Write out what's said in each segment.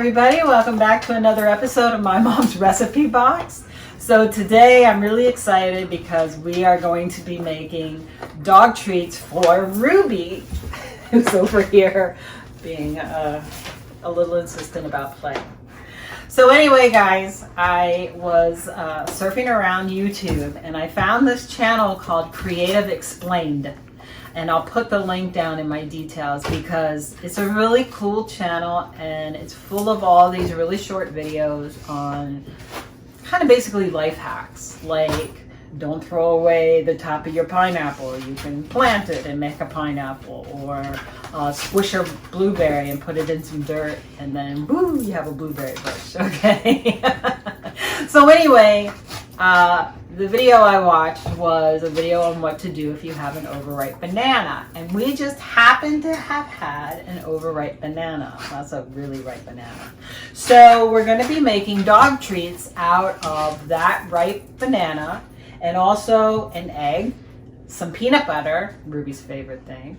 everybody, welcome back to another episode of My Mom's Recipe Box. So today I'm really excited because we are going to be making dog treats for Ruby, who's over here being a little insistent about playing. So anyway, guys, I was surfing around YouTube and I found this channel called Creative Explained. And I'll put the link down in my details because it's a really cool channel and it's full of all these really short videos on kind of basically life hacks, like don't throw away the top of your pineapple. You can plant it and make a pineapple, or squish a blueberry and put it in some dirt and then woo, you have a blueberry bush, okay? So anyway, the video I watched was a video on what to do if you have an overripe banana. And we just happened to have had an overripe banana. That's a really ripe banana. So we're going to be making dog treats out of that ripe banana, and also an egg, some peanut butter, Ruby's favorite thing,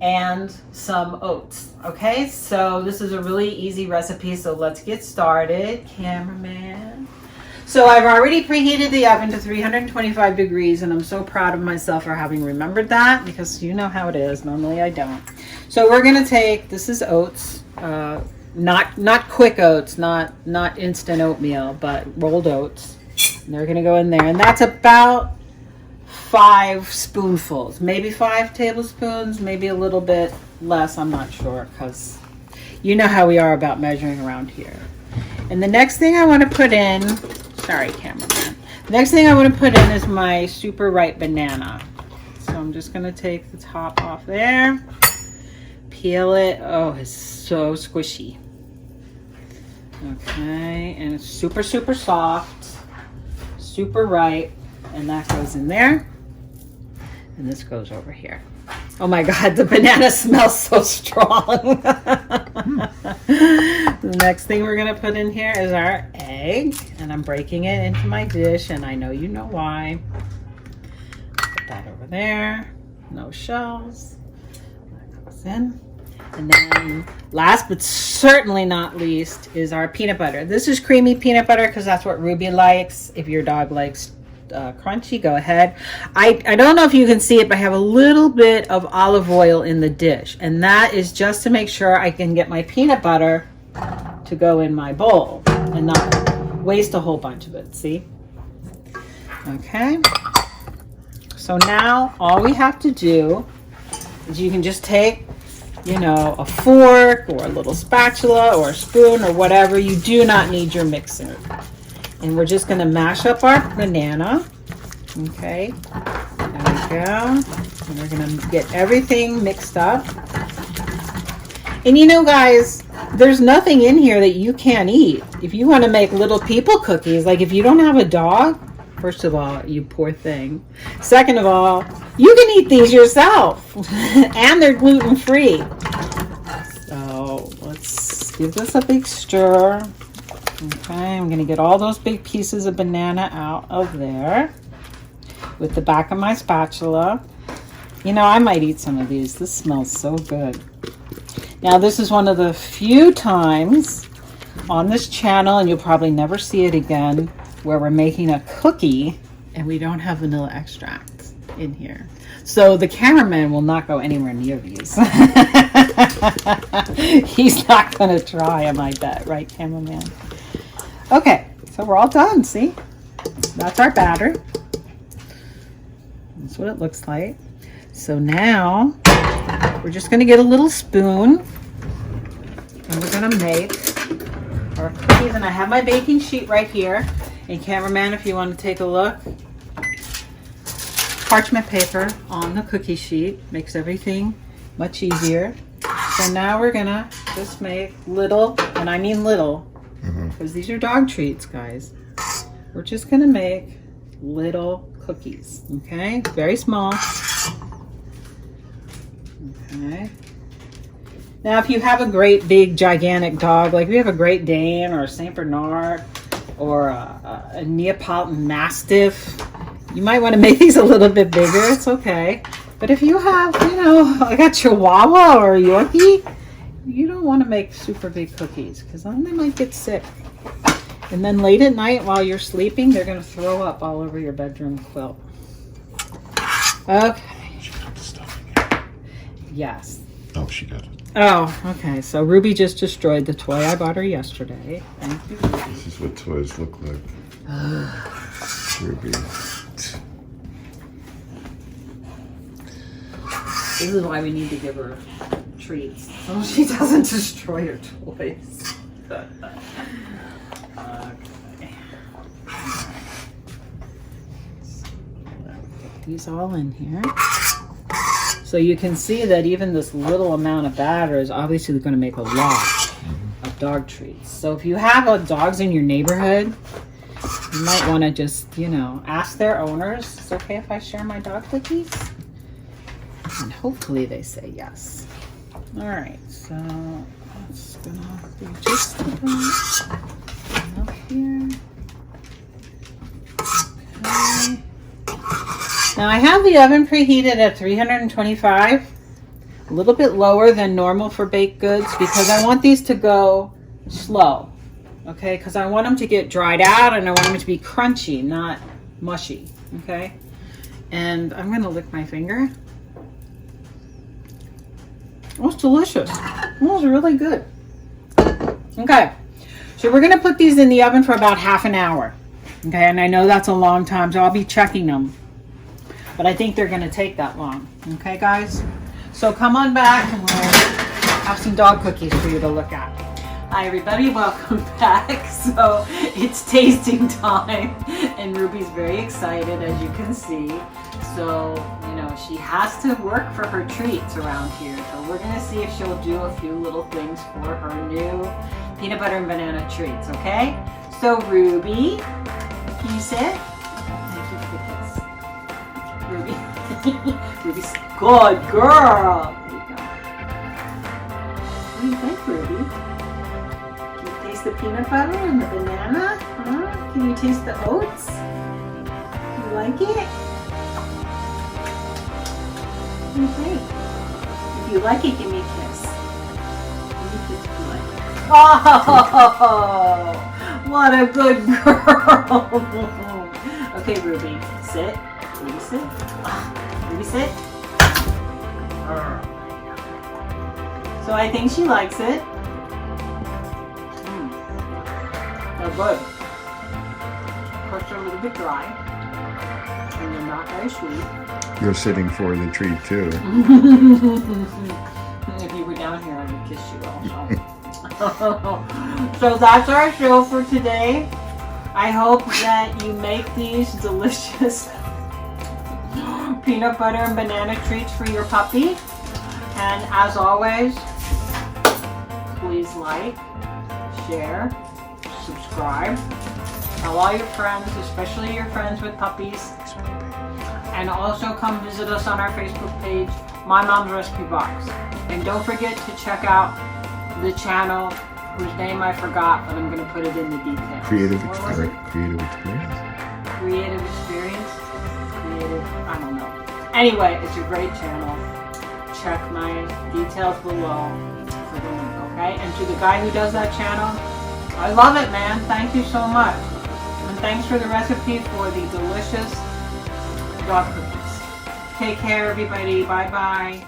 and some oats. Okay, so this is a really easy recipe, so let's get started. Cameraman. So I've already preheated the oven to 325 degrees, and I'm so proud of myself for having remembered that, because you know how it is. Normally I don't. So we're going to take, this is oats, not quick oats, not instant oatmeal, but rolled oats. And they're going to go in there, and that's about 5 spoonfuls, maybe 5 tablespoons, maybe a little bit less. I'm not sure, because you know how we are about measuring around here. And the next thing I want to put in, sorry cameraman, the next thing I want to put in is my super ripe banana. So I'm just going to take the top off there, peel it. Oh, it's so squishy. Okay, and it's super soft, super ripe, and that goes in there, and this goes over here. Oh my God, the banana smells so strong. The next thing we're gonna put in here is our egg, and I'm breaking it into my dish, and I know you know why. Put that over there, no shells. That goes in. And then last but certainly not least is our peanut butter. This is creamy peanut butter because that's what Ruby likes. If your dog likes crunchy, go ahead. I don't know if you can see it, but I have a little bit of olive oil in the dish, and that is just to make sure I can get my peanut butter to go in my bowl and not waste a whole bunch of it. See? Okay. So now all we have to do is you can just take, you know, a fork or a little spatula or a spoon or whatever. You do not need your mixer. And we're just going to mash up our banana. Okay, there we go. And we're going to get everything mixed up. And you know, guys, there's nothing in here that you can't eat. If you want to make little people cookies, like if you don't have a dog, first of all, you poor thing. Second of all, you can eat these yourself. And they're gluten-free. So let's give this a big stir. Okay, I'm going to get all those big pieces of banana out of there with the back of my spatula. You know, I might eat some of these. This smells so good. Now, this is one of the few times on this channel, and you'll probably never see it again, where we're making a cookie and we don't have vanilla extract in here. So the cameraman will not go anywhere near these. He's not going to try them, I bet. Right, cameraman? Okay, so we're all done, see? That's our batter. That's what it looks like. So now, we're just going to get a little spoon, and we're going to make our cookies. And I have my baking sheet right here. And cameraman, if you want to take a look, parchment paper on the cookie sheet makes everything much easier. So now we're going to just make little, and I mean little, because these are dog treats, guys. We're just going to make little cookies, okay? Very small. Okay. Now, if you have a great, big, gigantic dog, like we have a Great Dane or a Saint Bernard or a Neapolitan Mastiff, you might want to make these a little bit bigger. It's okay. But if you have, you know, like a Chihuahua or a Yorkie, you don't want to make super big cookies because then they might get sick. And then late at night while you're sleeping, they're going to throw up all over your bedroom quilt. Okay. She got the stuffing in. Yes. Oh, she got it. Oh, okay. So Ruby just destroyed the toy I bought her yesterday. Thank you, Ruby. This is what toys look like. Ruby. This is why we need to give her treats so she doesn't destroy her toys. Okay. So put these all in here. So you can see that even this little amount of batter is obviously going to make a lot of dog treats. So if you have dogs in your neighborhood, you might want to just, you know, ask their owners, "It's okay if I share my dog cookies?" And hopefully they say yes. All right, so that's gonna be just about up here. Okay. Now I have the oven preheated at 325, a little bit lower than normal for baked goods because I want these to go slow, okay? Because I want them to get dried out and I want them to be crunchy, not mushy, okay? And I'm gonna lick my finger. Oh, it's delicious. Oh, it's really good. Okay, so we're gonna put these in the oven for about half an hour. Okay, and I know that's a long time, so I'll be checking them. But I think they're gonna take that long. Okay, guys? So come on back and we'll have some dog cookies for you to look at. Hi everybody, welcome back. So it's tasting time and Ruby's very excited, as you can see. So, you know, she has to work for her treats around here. So we're gonna see if she'll do a few little things for her new peanut butter and banana treats, okay? So Ruby, can you sit? Thank you for the kiss. Ruby. Ruby's good girl. There you go. What do you think, Ruby? Can you taste the peanut butter and the banana? Huh? Can you taste the oats? You like it? What do you think? If you like it, give me a kiss. Give me a kiss if you like it. Oh, what a good girl. Okay, Ruby, sit. Ruby, sit. Ruby, sit. So I think she likes it. They're good. Of course, they're a little bit dry. And they're not very sweet. You're sitting for the treat too. If you were down here, I would kiss you also. So that's our show for today. I hope that you make these delicious peanut butter and banana treats for your puppy. And as always, please like, share, subscribe. Tell all your friends, especially your friends with puppies. And also come visit us on our Facebook page, My Mom's Recipe Box. And don't forget to check out the channel whose name I forgot, but I'm going to put it in the details. Creative experience. Creative experience. Creative experience? Creative, I don't know. Anyway, it's a great channel. Check my details below for the link, okay? And to the guy who does that channel, I love it, man. Thank you so much. And thanks for the recipe for the delicious dog cookies. Take care, everybody. Bye-bye.